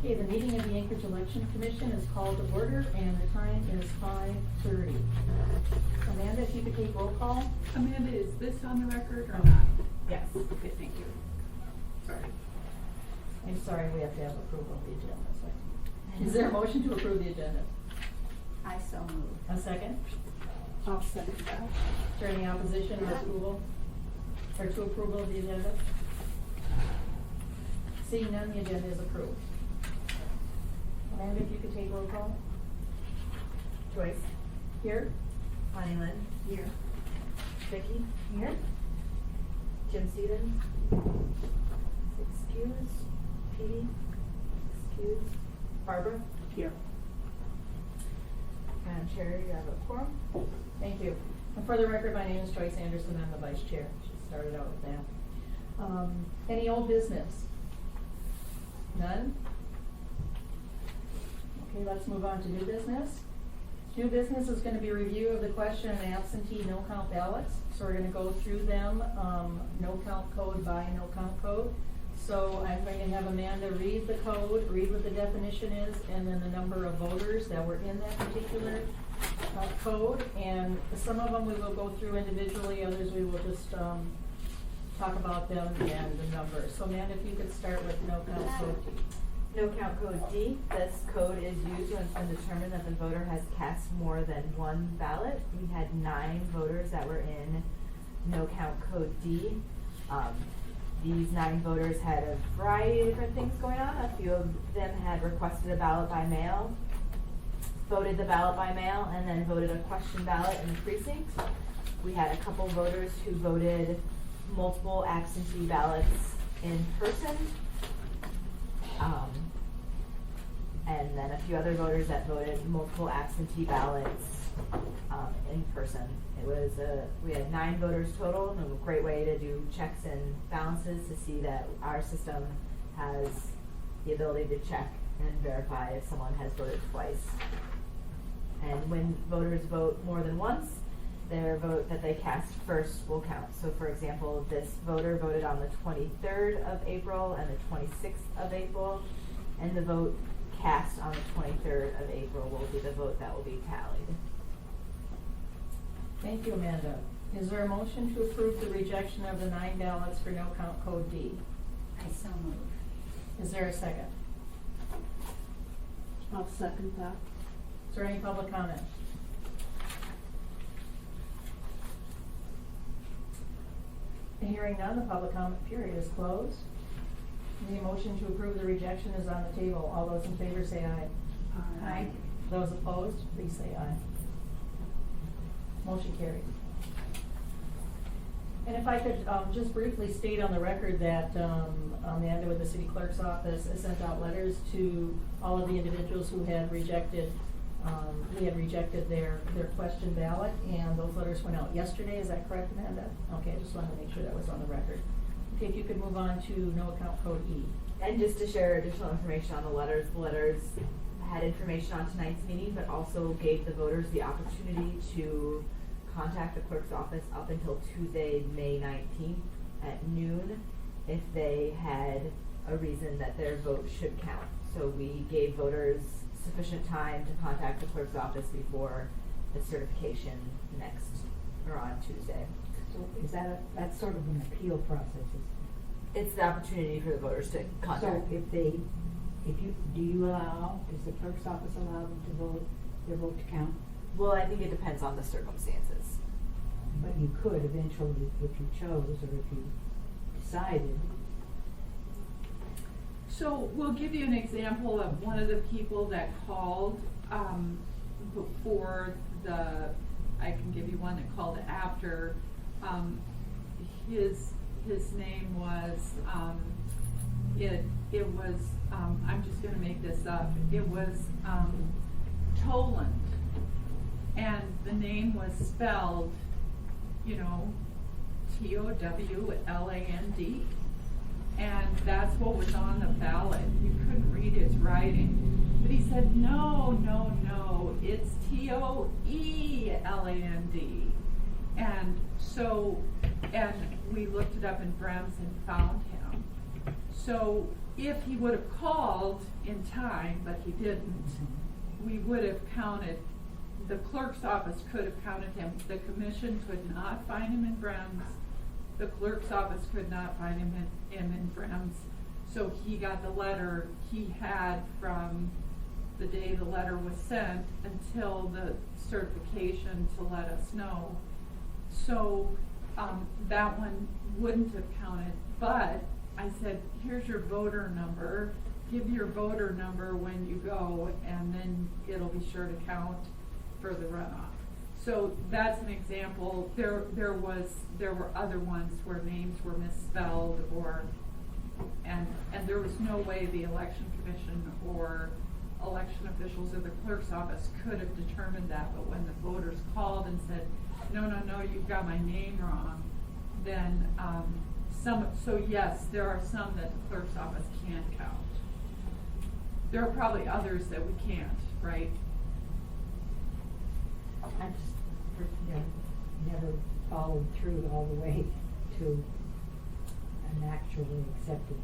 Okay, the meeting of the Anchorage Election Commission is called to order and the time is 5:30. Amanda, if you could take roll call. Amanda, is this on the record or not? Yes. Okay, thank you. Sorry. I'm sorry, we have to have approval of the agenda. So. Is there a motion to approve the agenda? I so move. A second? I'll second that. Is there any opposition or approval? Or to approval of the agenda? Seeing none, the agenda is approved. Amanda, if you could take roll call. Joyce. Here. Connie Lynn. Here. Vicky. Here. Jim Stevens. Excuse. Petey. Excuse. Barbara. Here. Madam Chair, you have a quorum. Thank you. And for the record, my name is Joyce Anderson. I'm the vice chair. She started out with that. Any old business? None? Okay, let's move on to new business. New business is going to be a review of the question and absentee no-count ballots. So we're going to go through them, no-count code by no-count code. So I'm going to have Amanda read the code, read what the definition is, and then the number of voters that were in that particular code. And some of them we will go through individually, others we will just talk about them and the numbers. So Amanda, if you could start with no-count code D. No count code D. This code is used when it's been determined that the voter has cast more than one ballot. We had 9 voters that were in no count code D. These 9 voters had a variety of different things going on. A few of them had requested a ballot by mail, voted the ballot by mail, and then voted a question ballot in the precinct. We had a couple voters who voted multiple absentee ballots in person. And then a few other voters that voted multiple absentee ballots in person. It was we had 9 voters total, and a great way to do checks and balances to see that our system has the ability to check and verify if someone has voted twice. And when voters vote more than once, their vote that they cast first will count. So for example, this voter voted on the 23rd of April and the 26th of April, and the vote cast on the 23rd of April will be the vote that will be tallied. Thank you, Amanda. Is there a motion to approve the rejection of the 9 ballots for no count code D? I so move. Is there a second? I'll second that. Is there any public comment? Hearing none, the public comment period is closed. The motion to approve the rejection is on the table. All those in favor say aye. Aye. Those opposed, please say aye. Motion carries. And if I could just briefly state on the record that Amanda with the city clerk's office has sent out letters to all of the individuals who had rejected their question ballot, and those letters went out yesterday. Is that correct, Amanda? Okay, I just wanted to make sure that was on the record. Okay, if you could move on to no account code E. And just to share additional information on the letters had information on tonight's meeting, but also gave the voters the opportunity to contact the clerk's office up until Tuesday, May 19th at noon if they had a reason that their vote should count. So we gave voters sufficient time to contact the clerk's office before the certification on Tuesday. So is that's sort of an appeal process? It's the opportunity for the voters to contact. So does the clerk's office allow them to vote, their vote to count? Well, I think it depends on the circumstances. But you could eventually, if you chose or if you decided. So we'll give you an example of one of the people that called before I can give you one that called after. His name was, it was, I'm just gonna make this up, it was Toland. And the name was spelled, Towland. And that's what was on the ballot. You couldn't read his writing. But he said, no, it's Toeland. And we looked it up in Brems and found him. So if he would have called in time, but he didn't, we would have counted, the clerk's office could have counted him. The commission could not find him in Brems. The clerk's office could not find him in Brems. So he got the letter he had from the day the letter was sent until the certification to let us know. So, that one wouldn't have counted, but I said, here's your voter number, give your voter number when you go, and then it'll be sure to count for the runoff. So that's an example. There were other ones where names were misspelled and there was no way the election commission or election officials or the clerk's office could have determined that, but when the voters called and said, no, you've got my name wrong, then, so yes, there are some that the clerk's office can't count. There are probably others that we can't, right? I just, never followed through all the way to an actually accepted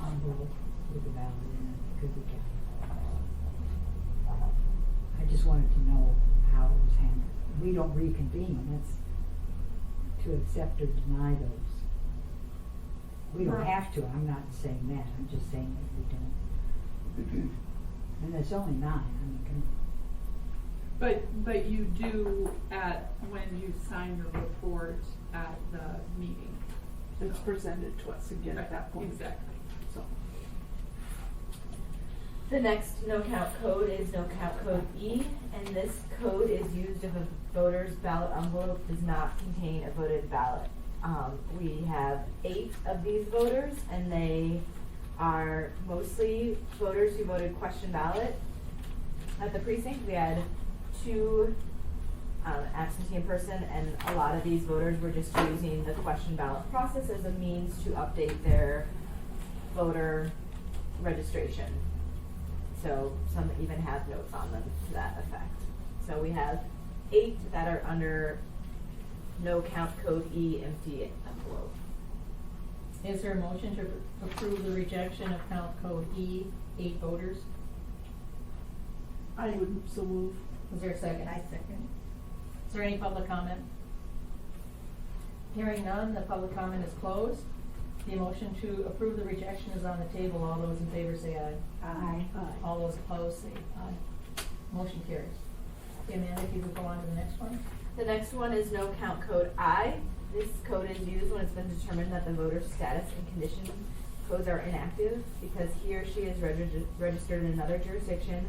envelope with the ballot in it, could be counted. I just wanted to know how it was handled. We don't reconvene, that's to accept or deny those. We don't Right. have to, I'm not saying that, I'm just saying that we don't. And there's only 9, I mean, come on. But you do when you sign your report at the meeting. It's presented to us again at that point. Exactly. So, The next no count code is no count code E, and this code is used if a voter's ballot envelope does not contain a voted ballot. We have 8 of these voters, and they are mostly voters who voted question ballot at the precinct. We had 2 absentee in person, and a lot of these voters were just using the question ballot process as a means to update their voter registration. So some even have notes on them to that effect. So we have 8 that are under no count code E empty envelope. Is there a motion to approve the rejection of count code E, 8 voters? I would so move. Is there a second? I second. Is there any public comment? Hearing none, the public comment is closed. The motion to approve the rejection is on the table. All those in favor say aye. Aye. All those opposed say aye. Motion carries. Okay, Amanda, if you could go on to the next one. The next one is no count code I. This code is used when it's been determined that the voter's status and condition codes are inactive because he or she is registered in another jurisdiction,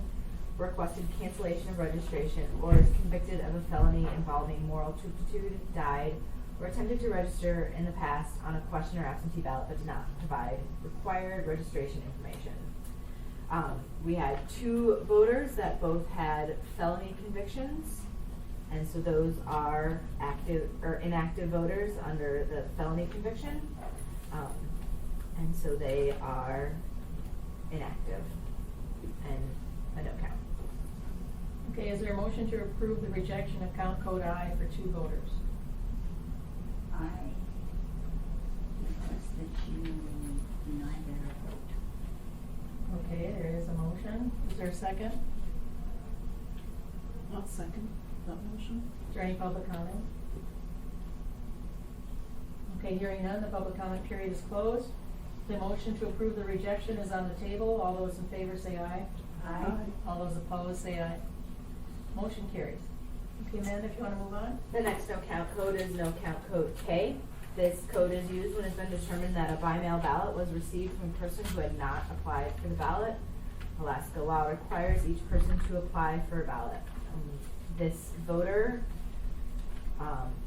requested cancellation of registration, or is convicted of a felony involving moral turpitude, died, or attempted to register in the past on a question or absentee ballot but did not provide required registration information. We had 2 voters that both had felony convictions, and so those are active or inactive voters under the felony conviction, and so they are inactive and a no count. Okay, is there a motion to approve the rejection of count code I for 2 voters? I request that you deny their vote. Okay, there is a motion. Is there a second? I'll second that motion. Is there any public comment? Okay, hearing none, the public comment period is closed. The motion to approve the rejection is on the table. All those in favor say aye. Aye. All those opposed say aye. Motion carries. Okay, Amanda, if you want to move on. The next no count code is no count code K. This code is used when it's been determined that a by-mail ballot was received from a person who had not applied for the ballot. Alaska law requires each person to apply for a ballot. This voter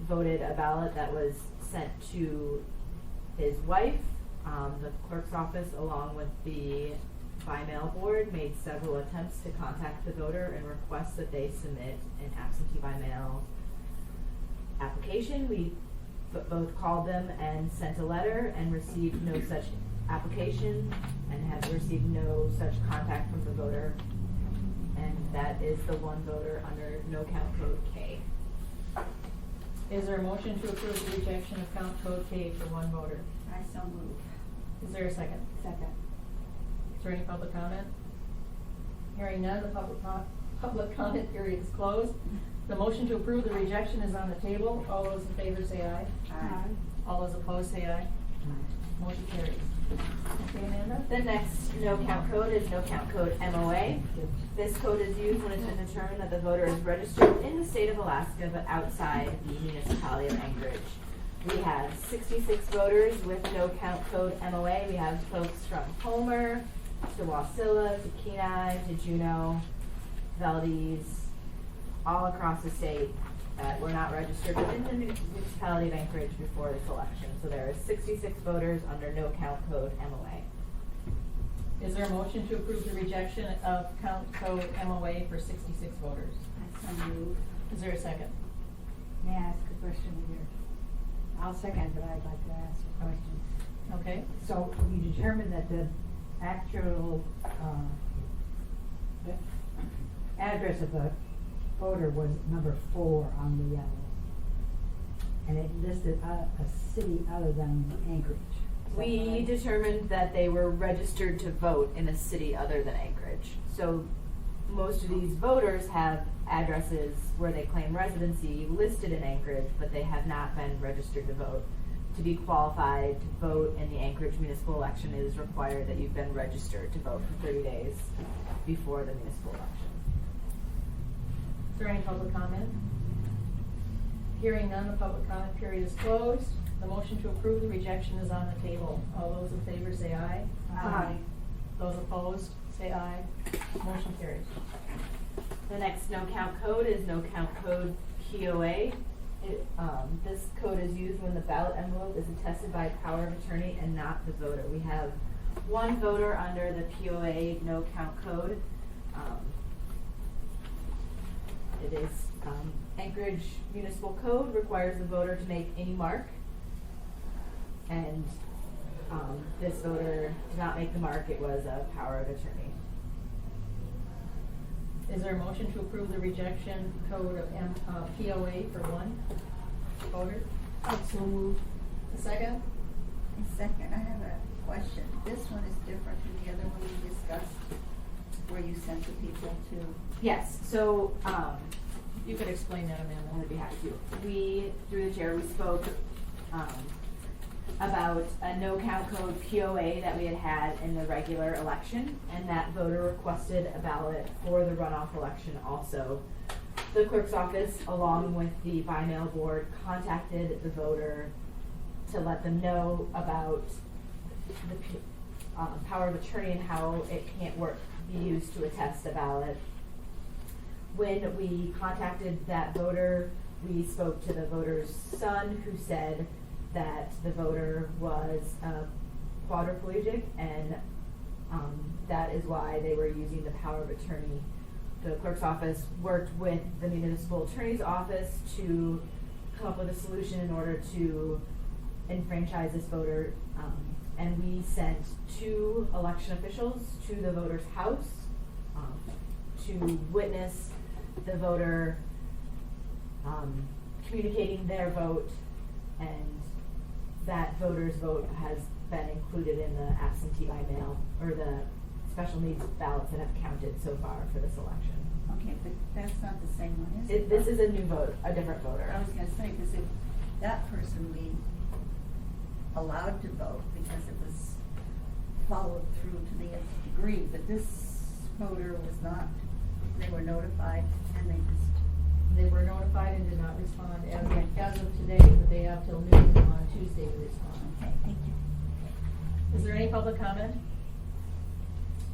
voted a ballot that was sent to his wife. The clerk's office, along with the by-mail board, made several attempts to contact the voter and request that they submit an absentee by-mail application. We both called them and sent a letter and received no such application and have received no such contact from the voter. And that is the one voter under no count code K. Is there a motion to approve the rejection of count code K for 1 voter? I so move. Is there a second? Second. Is there any public comment? Hearing none, the public comment period is closed. The motion to approve the rejection is on the table. All those in favor say aye. Aye. All those opposed say aye. Motion carries. Okay, Amanda? The next no count code is no count code MOA. This code is used when it's been determined that the voter is registered in the state of Alaska but outside the municipality of Anchorage. We have 66 voters with no count code MOA. We have folks from Homer to Wasilla to Kenai to Juneau, Valdez, all across the state that were not registered within the municipality of Anchorage before this election. So there are 66 voters under no count code MOA. Is there a motion to approve the rejection of count code MOA for 66 voters? I so move. Is there a second? May I ask a question here? I'll second, but I'd like to ask a question. Okay. So you determined that the actual, the address of the voter was number 4 on the yellow. And it listed a city other than Anchorage. Is that We right? determined that they were registered to vote in a city other than Anchorage. So most of these voters have addresses where they claim residency listed in Anchorage, but they have not been registered to vote. To be qualified to vote in the Anchorage municipal election, it is required that you've been registered to vote for 30 days before the municipal election. Is there any public comment? Hearing none, the public comment period is closed. The motion to approve the rejection is on the table. All those in favor say aye. Aye. Those opposed, say aye. Motion carries. The next no count code is no count code POA. This code is used when the ballot envelope is attested by power of attorney and not the voter. We have one voter under the POA no count code. It is Anchorage Municipal Code requires the voter to make any mark, and this voter did not make the mark. It was a power of attorney. Is there a motion to approve the rejection code of POA for one voter? I so move. A second? Second, I have a question. This one is different than the other one we discussed, where you sent the people to. Yes, so You could explain that, Amanda. I'd be happy to. We, through the chair, we spoke about a no count code POA that we had in the regular election, and that voter requested a ballot for the runoff election also. The clerk's office, along with the by mail board, contacted the voter to let them know about the power of attorney and how it can't be used to attest a ballot. When we contacted that voter, we spoke to the voter's son, who said that the voter was quadriplegic, and that is why they were using the power of attorney. The clerk's office worked with the municipal attorney's office to come up with a solution in order to enfranchise this voter, and we sent 2 election officials to the voter's house to witness the voter communicating their vote, and that voter's vote has been included in the absentee by mail, or the special needs ballots that have counted so far for this election. Okay, but that's not the same one, is it? This is a new vote, a different voter. I was gonna say, because if that person we allowed to vote because it was followed through to the nth degree, but this voter was not, they were notified and they just. They were notified and did not respond Okay. as of today, but they have till noon on Tuesday to respond. Okay, thank you. Is there any public comment?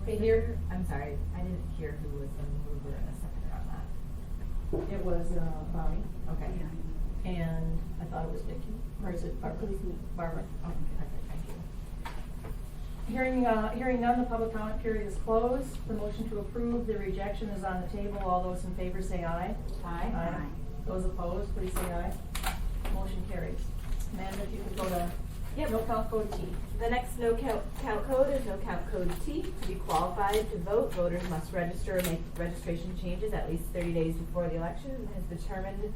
Okay, here, I'm sorry, I didn't hear who was the mover and a seconder on that. it was Bonnie, Okay. Yeah. and I thought it was Vicki, or is it Barbara? Barbara. Okay, perfect, thank you. Hearing none, the public comment period is closed. The motion to approve the rejection is on the table. All those in favor say aye. Aye. Aye. Those opposed, please say aye. Motion carries. Amanda, if you could go to Yep. no count code T. The next no count code is no count code T. To be qualified to vote, voters must register or make registration changes at least 30 days before the election. It has determined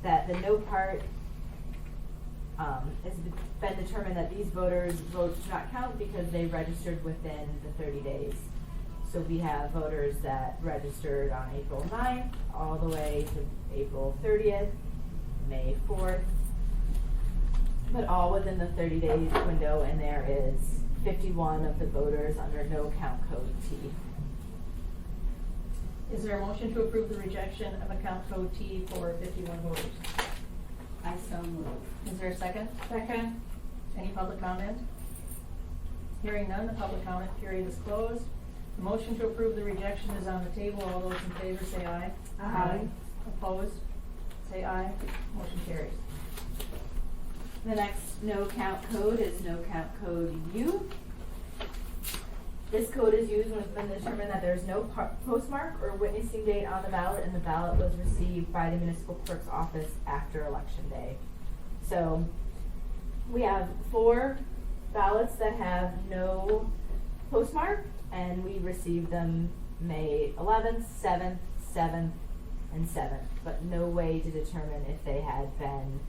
that the no part It's been determined that these voters' votes do not count because they registered within the 30 days. So we have voters that registered on April 9th, all the way to April 30th, May 4th, but all within the 30-day window, and there is 51 of the voters under no count code T. Is there a motion to approve the rejection of account code T for 51 voters? I so move. Is there a second? Second. Any public comment? Hearing none, the public comment period is closed. The motion to approve the rejection is on the table. All those in favor say aye. Aye. Opposed? Say aye. Motion carries. The next no count code is no count code U. This code is used when it's been determined that there is no postmark or witnessing date on the ballot, and the ballot was received by the municipal clerk's office after election day. So we have 4 ballots that have no postmark, and we received them May 11th, 7th, 7th, and 7th, but no way to determine if they had been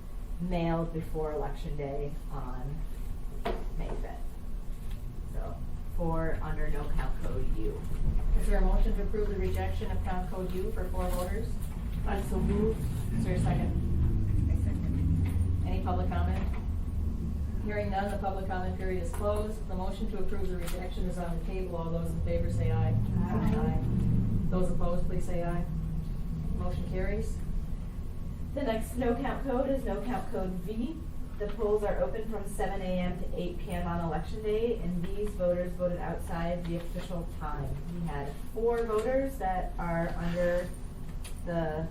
mailed before election day on May 5th. So 4 under no count code U. Is there a motion to approve the rejection of count code U for 4 voters? I so move. Is there a second? I second. Any public comment? Hearing none, the public comment period is closed. The motion to approve the rejection is on the table. All those in favor say aye. Aye. Those opposed, please say aye. Motion carries. The next no count code is no count code V. The polls are open from 7 a.m. to 8 p.m. on election day, and these voters voted outside the official time. We had 4 voters that are under the,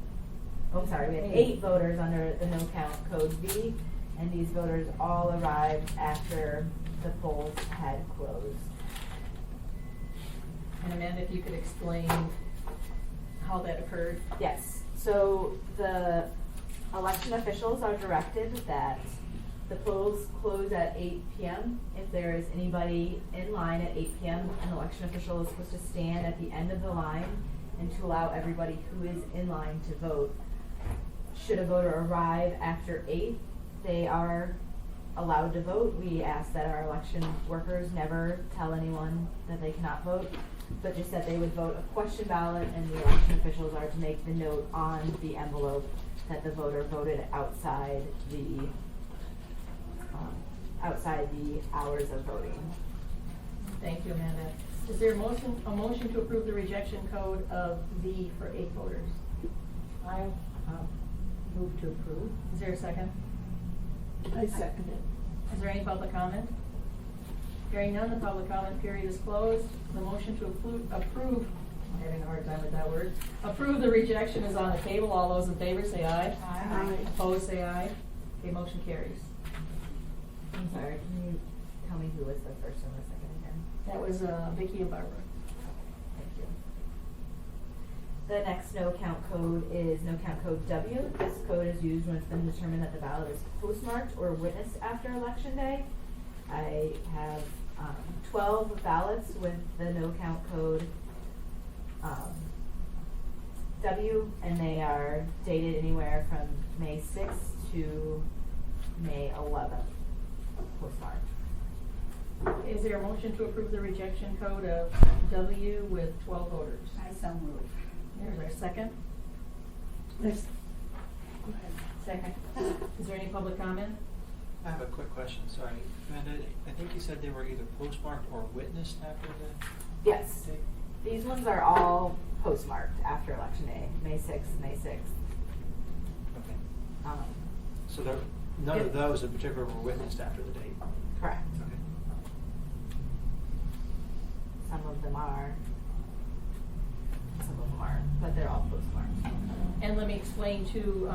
we had 8 voters under the no count code V, and these voters all arrived after the polls had closed. And Amanda, if you could explain how that occurred. Yes, so the election officials are directed that the polls close at 8 p.m. If there is anybody in line at 8 p.m., an election official is supposed to stand at the end of the line and to allow everybody who is in line to vote. Should a voter arrive after 8, they are allowed to vote. We ask that our election workers never tell anyone that they cannot vote, but just that they would vote a question ballot, and the election officials are to make the note on the envelope that the voter voted outside the hours of voting. Thank you, Amanda. Is there a motion to approve the rejection code of V for 8 voters? I move to approve. Is there a second? I second it. Is there any public comment? Hearing none, the public comment period is closed. The motion to approve, I'm having a hard time with that word, approve the rejection is on the table. All those in favor say aye. Aye. Opposed, say aye. Okay, motion carries. I'm sorry, can you tell me who was the first and the second again? That was Vicki and Barbara. Thank you. The next no count code is no count code W. This code is used when it's been determined that the ballot is postmarked or witnessed after election day. I have 12 ballots with the no count code W, and they are dated anywhere from May 6th to May 11th. Postmarked. Is there a motion to approve the rejection code of W with 12 voters? I so move. There's our second. Yes. Go ahead. Second. Is there any public comment? I have a quick question, sorry. Amanda, I think you said they were either postmarked or witnessed after the Yes. date? These ones are all postmarked after election day, May 6th, May 6th. Okay. So none of those in particular were witnessed after the date? Correct. Okay. Some of them are, some of them aren't, but they're all postmarked. And let me explain to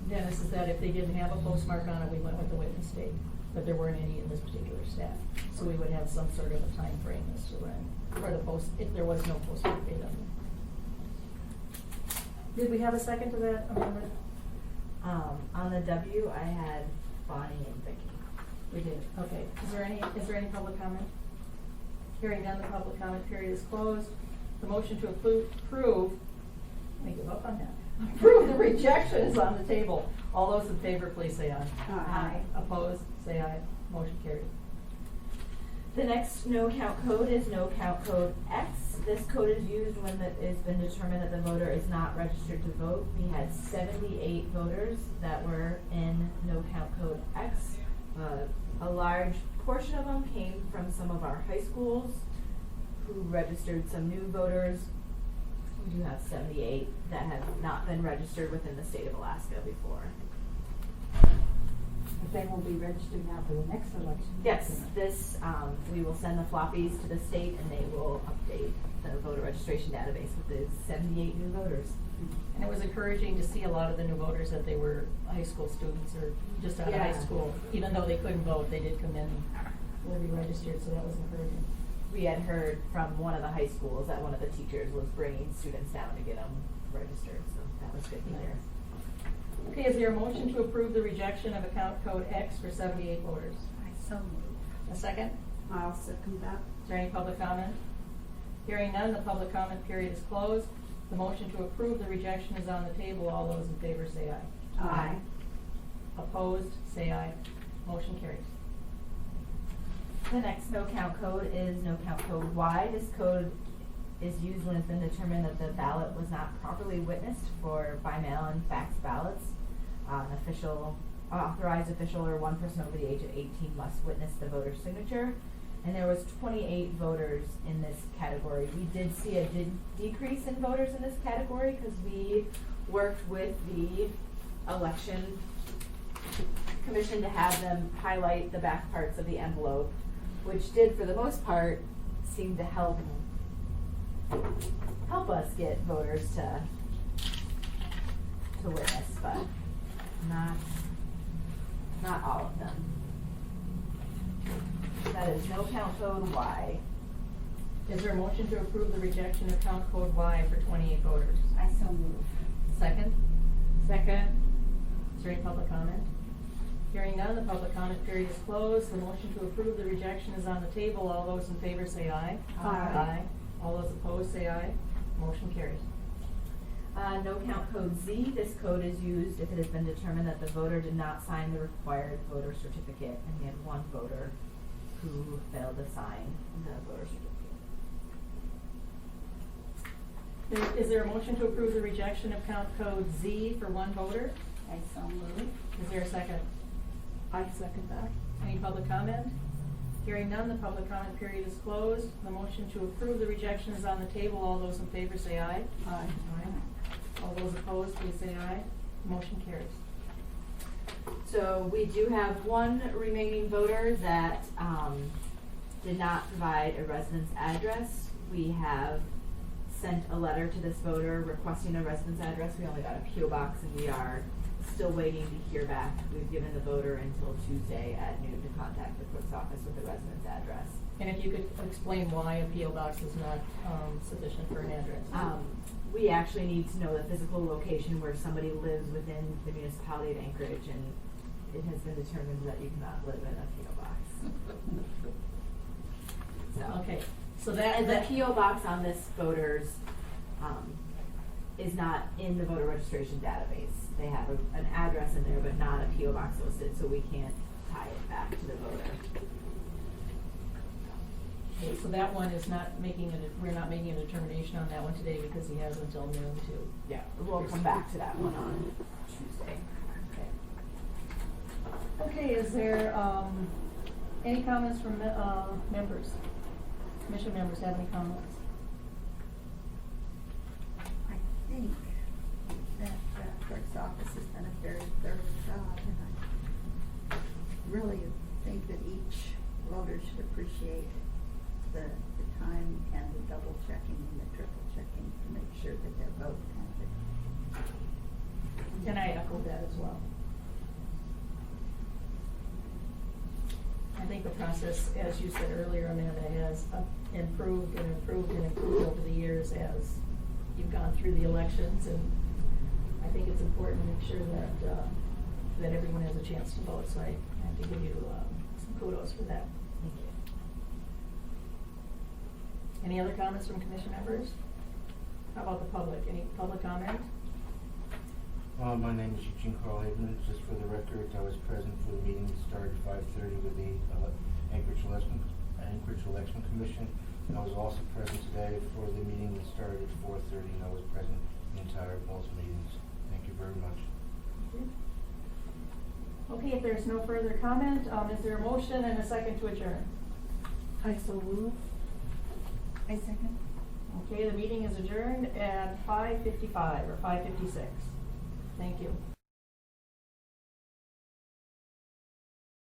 Dennis is that if they didn't have a postmark on it, we went with the witness date. But there weren't any in this particular staff. So we would have some sort of a time frame as to when, for the post, if there was no postmark date on it. Did we have a second to that amendment? On the W, I had Bonnie and Vicki. We did, okay. Is there any public comment? Hearing none, the public comment period is closed. The motion to approve, let me give up on that. Approve the rejection is on the table. All those in favor, please say aye. Aye. Opposed, say aye. Motion carried. The next no count code is no count code X. This code is used when it's been determined that the voter is not registered to vote. We had 78 voters that were in no count code X. A large portion of them came from some of our high schools who registered some new voters. We do have 78 that have not been registered within the state of Alaska before. But they will be registered now for the next election. Yes, this, we will send the floppies to the state and they will update the voter registration database with the 78 new voters. And it was encouraging to see a lot of the new voters that they were high school students or just out of high Yeah. school. Even though they couldn't vote, they did come in and were re-registered, so that was encouraging. We had heard from one of the high schools that one of the teachers was bringing students down to get them registered, so that was good to hear. Okay, is there a motion to approve the rejection of account code X for 78 voters? I so move. A second? I'll second that. Is there any public comment? Hearing none, the public comment period is closed. The motion to approve the rejection is on the table. All those in favor say aye. Aye. Opposed, say aye. Motion carries. The next no count code is no count code Y. This code is used when it's been determined that the ballot was not properly witnessed for by mail and fax ballots. An authorized official or one person over the age of 18 must witness the voter's signature. And there was 28 voters in this category. We did see a decrease in voters in this category because we worked with the election commission to have them highlight the back parts of the envelope, which did, for the most part, seem to help us get voters to witness, but not all of them. That is no count code Y. Is there a motion to approve the rejection of count code Y for 28 voters? I so move. Second? Second. Is there any public comment? Hearing none, the public comment period is closed. The motion to approve the rejection is on the table. All those in favor say aye. Aye. All those opposed say aye. Motion carries. No count code Z. This code is used if it has been determined that the voter did not sign the required voter certificate, and we had one voter who failed to sign the voter certificate. Is there a motion to approve the rejection of count code Z for one voter? I so move. Is there a second? I second that. Any public comment? Hearing none, the public comment period is closed. The motion to approve the rejection is on the table. All those in favor say aye. Aye. All those opposed, please say aye. Motion carries. So we do have one remaining voter that did not provide a residence address. We have sent a letter to this voter requesting a residence address. We only got a PO box and we are still waiting to hear back. We've given the voter until Tuesday at noon to contact the clerk's office with a residence address. And if you could explain why a PO box is not sufficient for an address. We actually need to know the physical location where somebody lives within the municipality of Anchorage, and it has been determined that you cannot live in a PO box. So, Okay, so and the that PO box on this voter's is not in the voter registration database. They have an address in there, but not a PO box listed, so we can't tie it back to the voter. okay, so that one is not making we're not making a determination on that one today because he has until noon to. Yeah, we'll come back to that one on Tuesday. Okay, is there any comments from members? Commission members have any comments? I think that the clerk's office has done a very thorough job, and I really think that each voter should appreciate the time and the double checking and the triple checking to make sure that their vote counted. And I echo that as well. I think the process, as you said earlier, Amanda, has improved and improved and improved over the years as you've gone through the elections, and I think it's important to make sure that everyone has a chance to vote, so I have to give you some kudos for that. Thank you. Any other comments from commission members? How about the public? Any public comment? My name is Eugene Carl Haveman. Just for the record, I was present for the meeting that started at 5:30 with the Anchorage Election Commission. And I was also present today for the meeting that started at 4:30, and I was present in the entire both meetings. Thank you very much. Okay, if there's no further comment, is there a motion and a second to adjourn? I so move. I second. Okay, the meeting is adjourned at 5:55 or 5:56. Thank you.